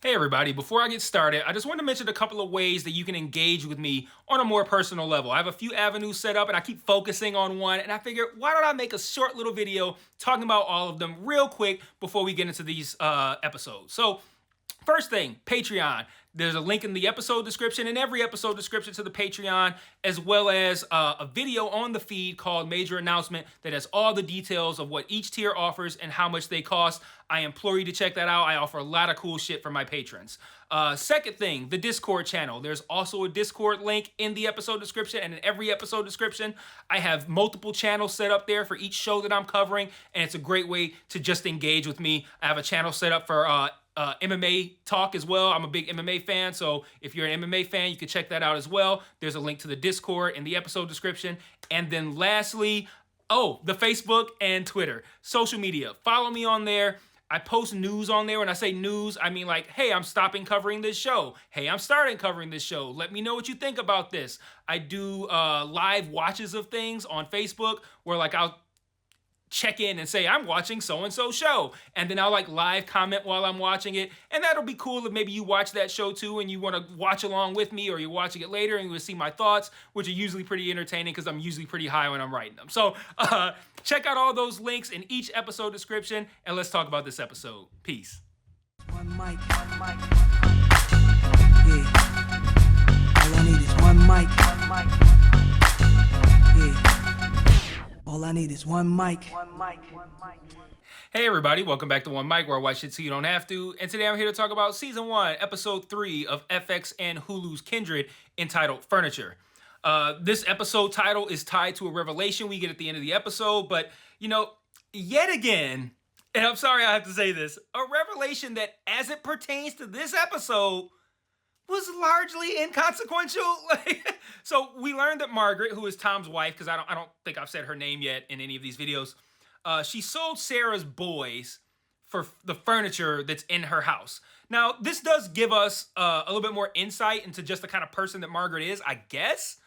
Hey everybody, before I get started, I just want to mention a couple of ways that you can engage with me on a more personal level. I have a few avenues set up and I keep focusing on one, and I figured why don't I make a short little video talking about all of them real quick before we get into these episodes. So first thing, Patreon. There's a link in the episode description and every episode description to the Patreon, as well as a video on the feed called Major Announcement that has all the details of what each tier offers and how much they cost. I implore you to check that out. I offer a lot of cool shit for my patrons. Second thing, the Discord channel. There's also a Discord link in the episode description and in every episode description. I have multiple channels set up there for each show that I'm covering, and it's a great way to just engage with me. I have a channel set up for MMA talk as well. I'm a big MMA fan, so if you're an MMA fan, you can check that out as well. There's a link to the Discord in the episode description. And then lastly, the Facebook and Twitter. Social media. Follow me on there. I post news on there. When I say news, I mean like, hey, I'm stopping covering this show. Hey, I'm starting covering this show. Let me know what you think about this. I do live watches of things on Facebook where like I'll check in and say I'm watching so-and-so show, and then I'll like live comment while I'm watching it, and that'll be cool if maybe you watch that show too and you want to watch along with me, or you're watching it later and you will see my thoughts, which are usually pretty entertaining because I'm usually pretty high when I'm writing them. So check out all those links in each episode description, and let's talk about this episode. Peace. One mic, one mic. Yeah. All I need is one mic. One mic. Yeah. All I need is one mic. One mic. One mic. Hey everybody, welcome back to One Mic, where I watch shit so you don't have to. And today I'm here to talk about Season 1, Episode 3 of FX and Hulu's Kindred, entitled Furniture. This episode title is tied to a revelation we get at the end of the episode, but, you know, yet again, and I'm sorry I have to say this, a revelation that, as it pertains to this episode, was largely inconsequential. So we learned that Margaret, who is Tom's wife, because I don't think I've said her name yet in any of these videos, she sold Sarah's boys for the furniture that's in her house. Now, this does give us a little bit more insight into just the kind of person that Margaret is, I guess.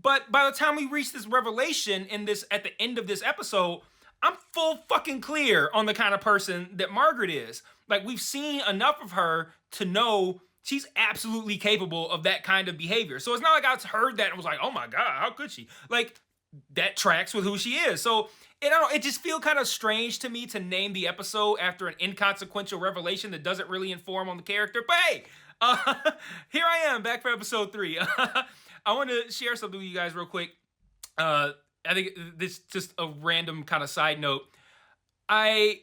But by the time we reach this revelation at the end of this episode, I'm full fucking clear on the kind of person that Margaret is. Like, we've seen enough of her to know she's absolutely capable of that kind of behavior. So it's not like I heard that and was like, oh my God, how could she? Like, that tracks with who she is. So it just feels kind of strange to me to name the episode after an inconsequential revelation that doesn't really inform on the character. But hey, here I am back for episode 3. I want to share something with you guys real quick. I think this just a random kind of side note. I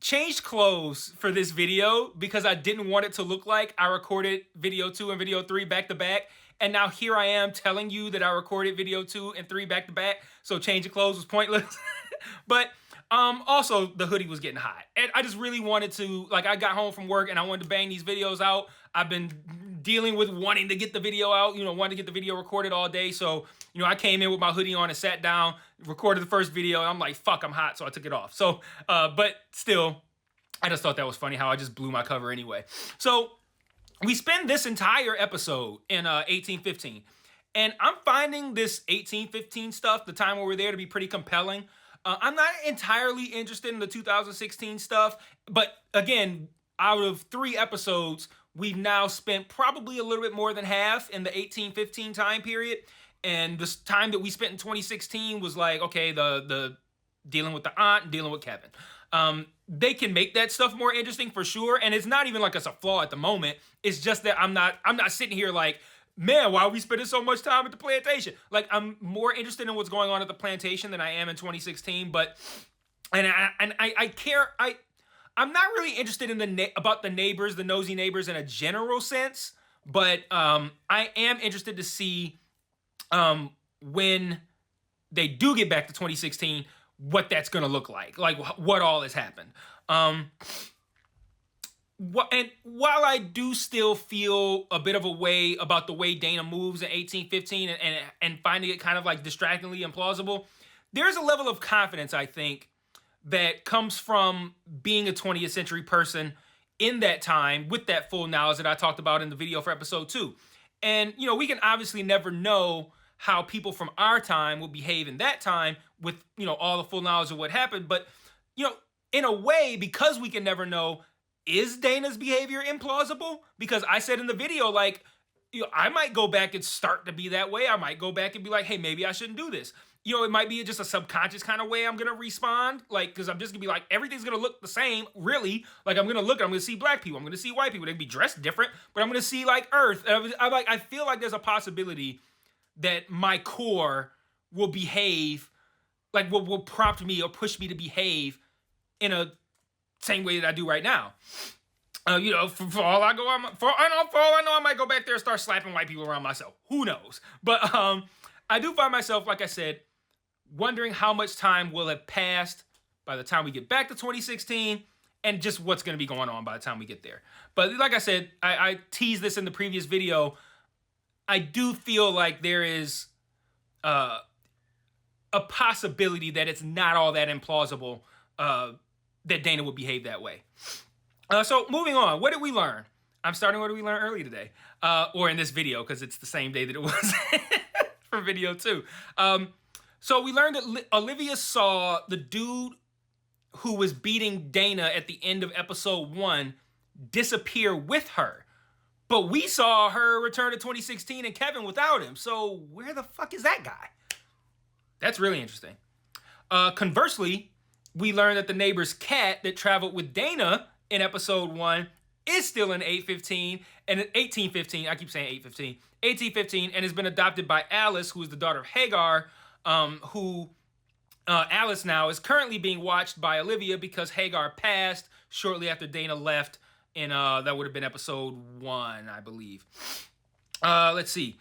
changed clothes for this video because I didn't want it to look like I recorded video 2 and video 3 back to back. And now here I am telling you that I recorded video 2 and 3 back to back. So changing clothes was pointless. But also the hoodie was getting hot. And I just really wanted to, like, I got home from work and I wanted to bang these videos out. I've been dealing with wanting to get the video out, wanting to get the video recorded all day. So, I came in with my hoodie on and sat down, recorded the first video, and I'm like, fuck, I'm hot, so I took it off. So, but still, I just thought that was funny how I just blew my cover anyway. So, we spend this entire episode in 1815, and I'm finding this 1815 stuff, the time where we're there, to be pretty compelling. I'm not entirely interested in the 2016 stuff, but again, out of 3 episodes, we've now spent probably a little bit more than half in the 1815 time period. And this time that we spent in 2016 was like, okay, the dealing with the aunt and dealing with Kevin. They can make that stuff more interesting for sure. And it's not even like it's a flaw at the moment. It's just that I'm not sitting here like, man, why are we spending so much time at the plantation? Like, I'm more interested in what's going on at the plantation than I am in 2016. But I care. I'm not really interested in about the neighbors, the nosy neighbors in a general sense. But I am interested to see when they do get back to 2016, what that's going to look like what all has happened. And while I do still feel a bit of a way about the way Dana moves in 1815 and finding it kind of like distractingly implausible, there's a level of confidence, I think, that comes from being a 20th century person in that time with that full knowledge that I talked about in the video for episode 2. And, we can obviously never know how people from our time would behave in that time with, all the full knowledge of what happened. But, in a way, because we can never know, is Dana's behavior implausible? Because I said in the video, like, I might go back and start to be that way. I might go back and be like, hey, maybe I shouldn't do this. It might be just a subconscious kind of way I'm gonna respond. Like, because I'm just gonna be like, everything's gonna look the same, really. Like, I'm gonna see black people, I'm gonna see white people. They can be dressed different, but I'm gonna see like Earth. I feel like there's a possibility that my core will behave, like will prompt me or push me to behave in a same way that I do right now. For all I know, I might go back there and start slapping white people around myself. Who knows? But I do find myself, like I said, wondering how much time will have passed by the time we get back to 2016 and just what's going to be going on by the time we get there. But like I said, I teased this in the previous video. I do feel like there is a possibility that it's not all that implausible that Dana would behave that way. So moving on, what did we learn? I'm starting what did we learn early today, or in this video, because it's the same day that it was for video 2. So we learned that Olivia saw the dude who was beating Dana at the end of episode 1 disappear with her. But we saw her return to 2016 and Kevin without him. So where the fuck is that guy? That's really interesting. Conversely, we learned that the neighbor's cat that traveled with Dana in episode 1 is still in 1815, I keep saying 1815, and has been adopted by Alice, who is the daughter of Hagar, who Alice now is currently being watched by Olivia because Hagar passed shortly after Dana left in, that would have been episode 1, I believe. Let's see.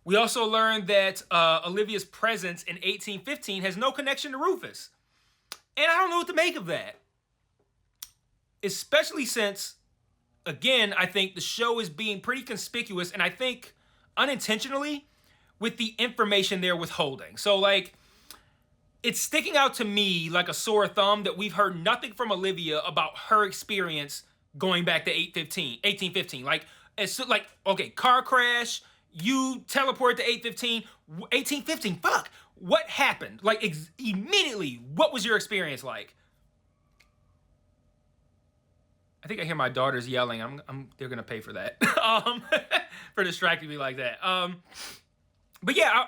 We also learned that Olivia's presence in 1815 has no connection to Rufus. And I don't know what to make of that. Especially since, again, I think the show is being pretty conspicuous, and I think unintentionally, with the information they're withholding. So, like, it's sticking out to me like a sore thumb that we've heard nothing from Olivia about her experience going back to 1815. Like, okay, car crash, you teleport to 1815, fuck, what happened? Like, immediately, what was your experience like? I think I hear my daughters yelling. They're gonna pay for that, for distracting me like that. But yeah,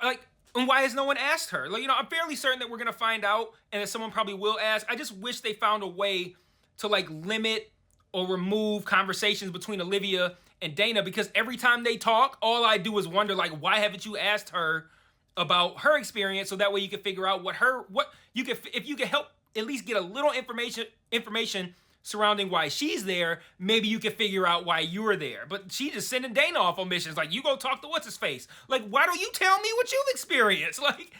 and why has no one asked her? Like, I'm fairly certain that we're gonna find out, and that someone probably will ask. I just wish they found a way to like limit or remove conversations between Olivia and Dana, because every time they talk, all I do is wonder, like, why haven't you asked her about her experience, so that way you can figure out if you could help at least get a little information surrounding why she's there, maybe you can figure out why you're there. But she just sending Dana off on missions, like, you go talk to what's-his-face. Like, why don't you tell me what you've experienced? Like,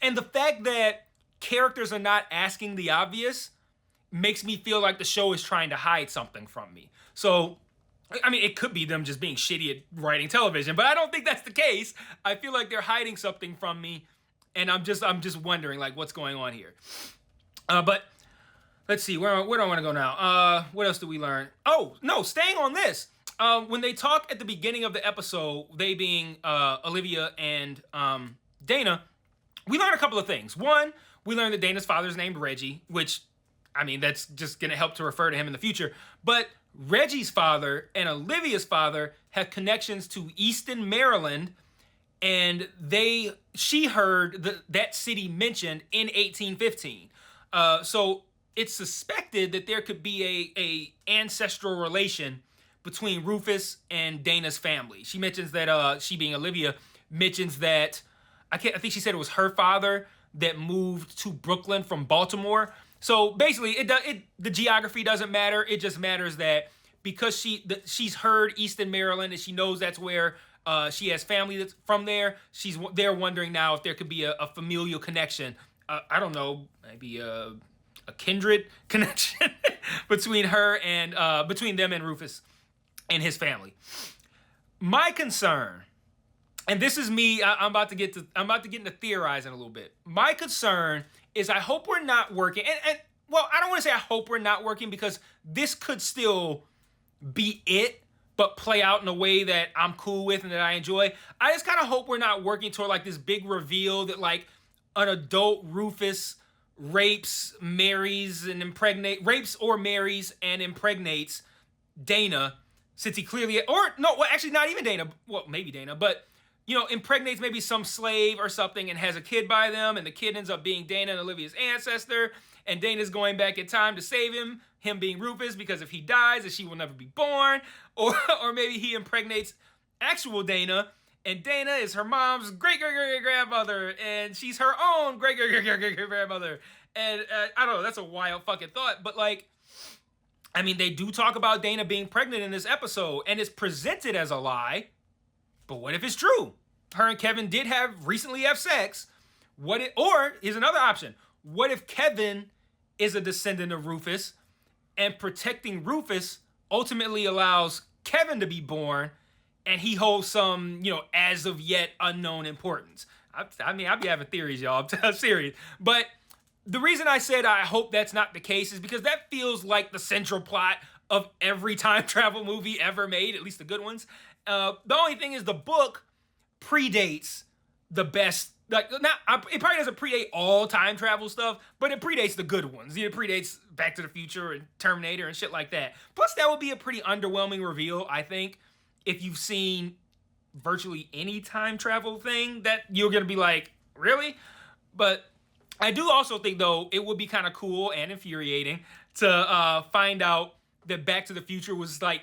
and the fact that characters are not asking the obvious makes me feel like the show is trying to hide something from me. So, I mean, it could be them just being shitty at writing television, but I don't think that's the case. I feel like they're hiding something from me, and I'm just wondering, like, what's going on here. But let's see, where do I want to go now? What else did we learn? Oh, no, staying on this. When they talk at the beginning of the episode, they being Olivia and Dana, we learned a couple of things. One, we learned that Dana's father is named Reggie, which, I mean, that's just going to help to refer to him in the future. But Reggie's father and Olivia's father have connections to Easton, Maryland, and she heard that city mentioned in 1815. So it's suspected that there could be a ancestral relation between Rufus and Dana's family. She mentions that, she being Olivia, mentions that, I think she said it was her father that moved to Brooklyn from Baltimore. So basically, the geography doesn't matter. It just matters that because she's heard Easton, Maryland, and she knows that's where she has family that's from there. They're wondering now if there could be a familial connection. I don't know, maybe a kindred connection between her and between them and Rufus and his family. My concern, and this is me, I'm about to get into theorizing a little bit. My concern is I hope we're not working, and well, I don't want to say I hope we're not working, because this could still be it, but play out in a way that I'm cool with and that I enjoy. I just kind of hope we're not working toward like this big reveal that like an adult Rufus rapes or marries and impregnates Dana, since he clearly, or no, well, actually not even Dana, well, maybe Dana, but, you know, impregnates maybe some slave or something and has a kid by them, and the kid ends up being Dana and Olivia's ancestor, and Dana's going back in time to save him being Rufus, because if he dies, then she will never be born, or maybe he impregnates actual Dana, and Dana is her mom's great-great-great-grandmother, and she's her own great-great-great-great-grandmother, and I don't know, that's a wild fucking thought, but like, I mean, they do talk about Dana being pregnant in this episode, and it's presented as a lie, but what if it's true? Her and Kevin did recently have sex. Or here's another option. What if Kevin is a descendant of Rufus, and protecting Rufus ultimately allows Kevin to be born, and he holds some, you know, as of yet unknown importance? I mean, I'll be having theories, y'all. I'm serious. But the reason I said I hope that's not the case is because that feels like the central plot of every time travel movie ever made, at least the good ones. The only thing is the book predates the best. Like, it probably doesn't predate all time travel stuff, but it predates the good ones. It predates Back to the Future and Terminator and shit like that. Plus, that would be a pretty underwhelming reveal, I think, if you've seen virtually any time travel thing that you're going to be like, really? But I do also think, though, it would be kind of cool and infuriating to find out that Back to the Future was like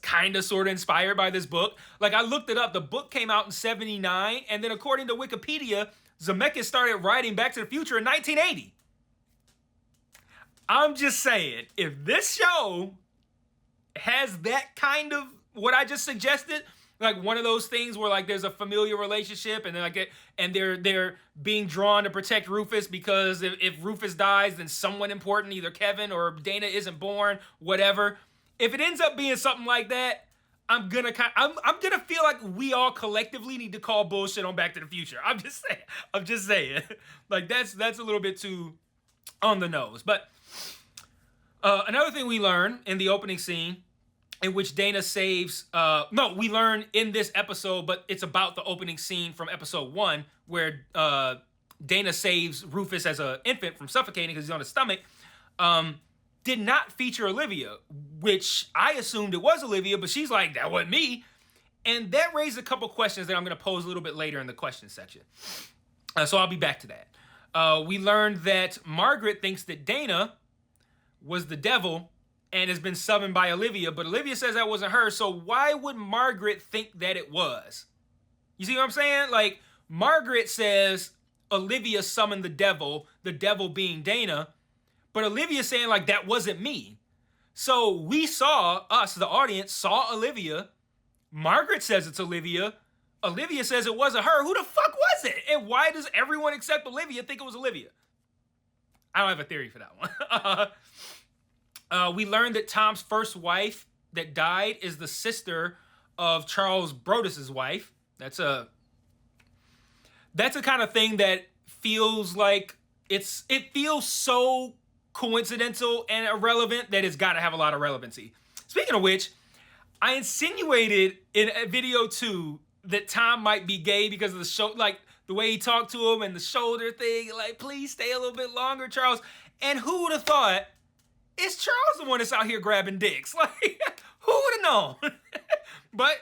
kind of sort of inspired by this book. Like, I looked it up. The book came out in 1979, and then according to Wikipedia, Zemeckis started writing Back to the Future in 1980. I'm just saying, if this show has that kind of what I just suggested, like one of those things where like there's a familiar relationship and they're being drawn to protect Rufus because if Rufus dies, then someone important, either Kevin or Dana, isn't born, whatever. If it ends up being something like that, I'm gonna feel like we all collectively need to call bullshit on Back to the Future. I'm just saying. Like that's a little bit too on the nose. But another thing we learn in the opening scene, in which Dana saves, we learn in this episode, but it's about the opening scene from episode 1, where Dana saves Rufus as an infant from suffocating because he's on his stomach, did not feature Olivia, which I assumed it was Olivia, but she's like, that wasn't me. And that raised a couple questions that I'm going to pose a little bit later in the question section. So I'll be back to that. We learned that Margaret thinks that Dana was the devil and has been summoned by Olivia, but Olivia says that wasn't her, so why would Margaret think that it was? You see what I'm saying? Like, Margaret says Olivia summoned the devil being Dana, but Olivia's saying, like, that wasn't me. So we us, the audience, saw Olivia. Margaret says it's Olivia. Olivia says it wasn't her. Who the fuck was it? And why does everyone except Olivia think it was Olivia? I don't have a theory for that one. We learned that Tom's first wife that died is the sister of Charles Brodus's wife. That's a kind of thing that feels like it feels so coincidental and irrelevant that it's got to have a lot of relevancy. Speaking of which, I insinuated in a video too that Tom might be gay because of the show, like the way he talked to him and the shoulder thing, like, please stay a little bit longer, Charles. And who would have thought it's Charles the one that's out here grabbing dicks? Like, who would have known? But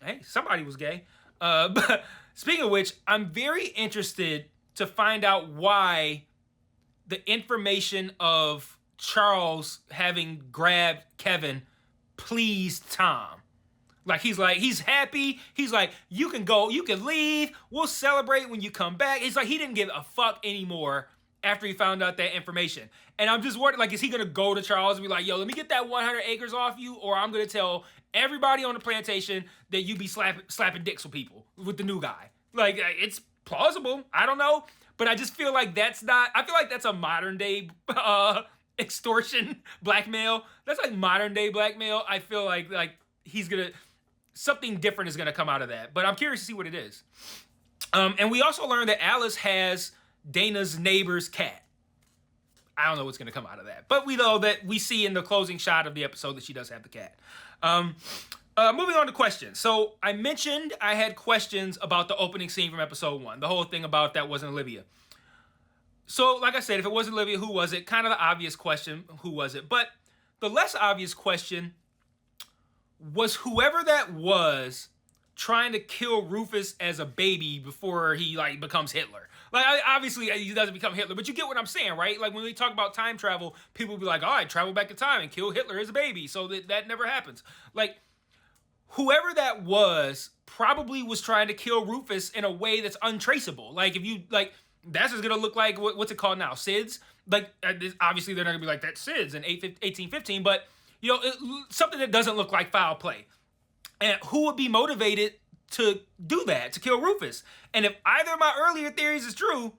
hey, somebody was gay. But speaking of which, I'm very interested to find out why the information of Charles having grabbed Kevin pleased Tom. He's happy. He's like, you can go, you can leave. We'll celebrate when you come back. It's like he didn't give a fuck anymore after he found out that information. And I'm just worried, like, is he going to go to Charles and be like, yo, let me get that 100 acres off you, or I'm going to tell everybody on the plantation that you be slapping dicks with people, with the new guy. Like, it's plausible. I don't know. But I just feel like I feel like that's a modern day extortion, blackmail. That's like modern day blackmail. I feel like something different is gonna come out of that. But I'm curious to see what it is. And we also learned that Alice has Dana's neighbor's cat. I don't know what's gonna come out of that. But we know that we see in the closing shot of the episode that she does have the cat. Moving on to questions. So I mentioned I had questions about the opening scene from episode 1. The whole thing about if that wasn't Olivia. So like I said, if it wasn't Olivia, who was it? Kind of the obvious question, who was it? But the less obvious question was whoever that was trying to kill Rufus as a baby before he like becomes Hitler. Like obviously he doesn't become Hitler, but you get what I'm saying, right? Like when we talk about time travel, people will be like, "All right, travel back in time and kill Hitler as a baby," so that never happens. Like whoever that was probably was trying to kill Rufus in a way that's untraceable. Like if you like, that's just gonna look like what's it called now, SIDS. Like obviously they're not gonna be like that's SIDS in 1815, but you know something that doesn't look like foul play. And who would be motivated to do that, to kill Rufus? And if either of my earlier theories is true,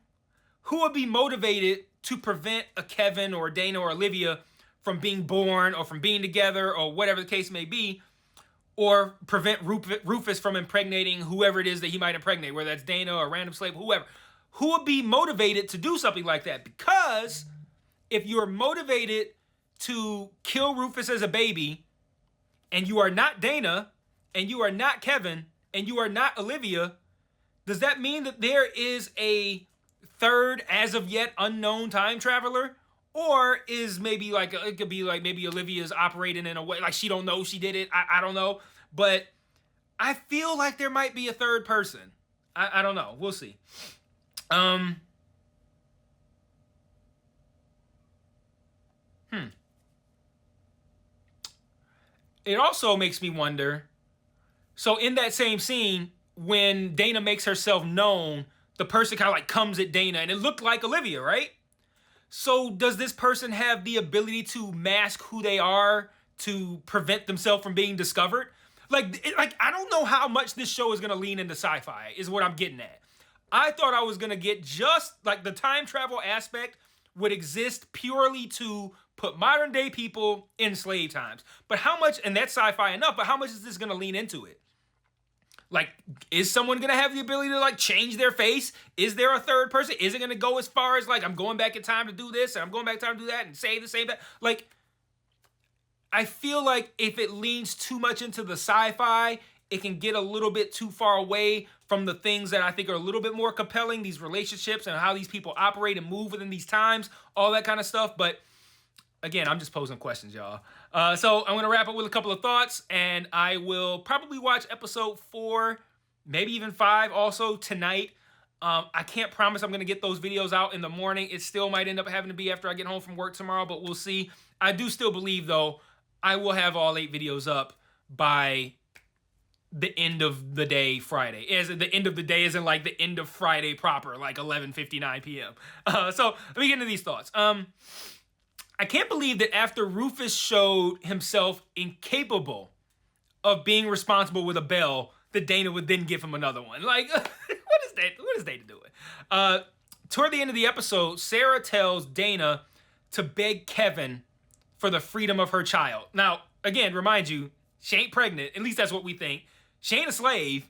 who would be motivated to prevent a Kevin or Dana or Olivia from being born or from being together or whatever the case may be, or prevent Rufus from impregnating whoever it is that he might impregnate, whether that's Dana or a random slave, whoever. Who would be motivated to do something like that? Because if you're motivated to kill Rufus as a baby, and you are not Dana, and you are not Kevin, and you are not Olivia, does that mean that there is a third, as of yet unknown time traveler? Or is maybe like, it could be like maybe Olivia's operating in a way, like she don't know she did it, I don't know. But I feel like there might be a third person. I don't know, we'll see. It also makes me wonder, so in that same scene, when Dana makes herself known, the person kind of like comes at Dana, and it looked like Olivia, right? So does this person have the ability to mask who they are to prevent themselves from being discovered? Like I don't know how much this show is going to lean into sci-fi, is what I'm getting at. I thought I was going to get just like the time travel aspect would exist purely to put modern day people in slave times. But how much, and that's sci-fi enough, but how much is this going to lean into it? Like, is someone going to have the ability to, like, change their face? Is there a third person? Is it going to go as far as, like, I'm going back in time to do this, and I'm going back in time to do that, and say the same that? Like, I feel like if it leans too much into the sci-fi, it can get a little bit too far away from the things that I think are a little bit more compelling, these relationships and how these people operate and move within these times, all that kind of stuff. But, again, I'm just posing questions, y'all. So I'm going to wrap up with a couple of thoughts, and I will probably watch episode 4, maybe even 5 also tonight. I can't promise I'm going to get those videos out in the morning. It still might end up having to be after I get home from work tomorrow, but we'll see. I do still believe, though, I will have all 8 videos up by the end of the day Friday. As the end of the day isn't like the end of Friday proper, like 11:59 p.m. So let me get into these thoughts. I can't believe that after Rufus showed himself incapable of being responsible with a bell, that Dana would then give him another one. Like, what is Dana doing? Toward the end of the episode, Sarah tells Dana to beg Kevin for the freedom of her child. Now, again, remind you, she ain't pregnant. At least that's what we think. She ain't a slave.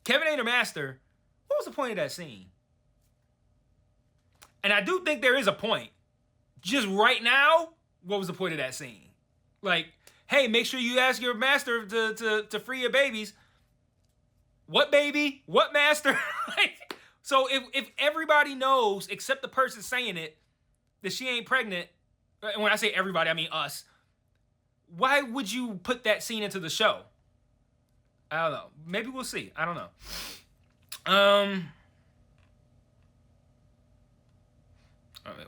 Kevin ain't her master. What was the point of that scene? And I do think there is a point. Just right now, what was the point of that scene? Like, hey, make sure you ask your master to free your babies. What baby? What master? So if everybody knows, except the person saying it, that she ain't pregnant, and when I say everybody, I mean us, why would you put that scene into the show? I don't know. Maybe we'll see. I don't know.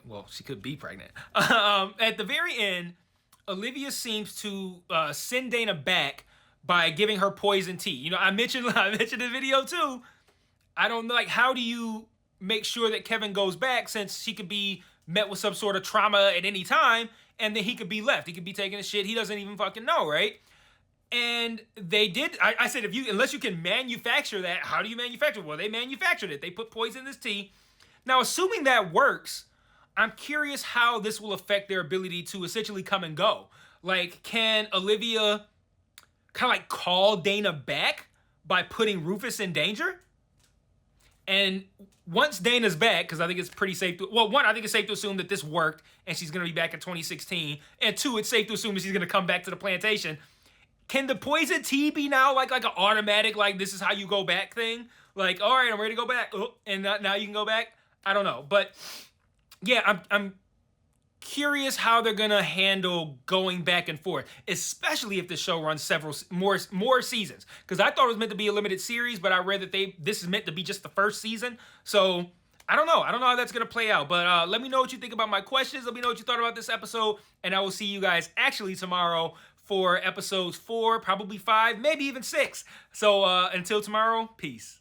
Well, she could be pregnant. At the very end, Olivia seems to send Dana back by giving her poison tea. You know, I mentioned the video too. I don't know, like, how do you make sure that Kevin goes back, since she could be met with some sort of trauma at any time, and then he could be left. He could be taking a shit he doesn't even fucking know, right? And they did. I said, unless you can manufacture that, how do you manufacture it? Well, they manufactured it. They put poison in this tea. Now, assuming that works, I'm curious how this will affect their ability to essentially come and go. Like, can Olivia kind of like call Dana back by putting Rufus in danger? And once Dana's back, because I think it's pretty safe to, well, one, I think it's safe to assume that this worked and she's going to be back in 2016. And two, it's safe to assume that she's going to come back to the plantation. Can the poison tea be now like an automatic, like, this is how you go back thing? Like, all right, I'm ready to go back. Oh, and now you can go back? I don't know. But yeah, I'm curious how they're gonna handle going back and forth, especially if the show runs several more seasons. Because I thought it was meant to be a limited series, but I read that this is meant to be just the first season. So I don't know. I don't know how that's gonna play out. But let me know what you think about my questions. Let me know what you thought about this episode, and I will see you guys actually tomorrow for episodes 4, probably 5, maybe even 6. So until tomorrow, peace.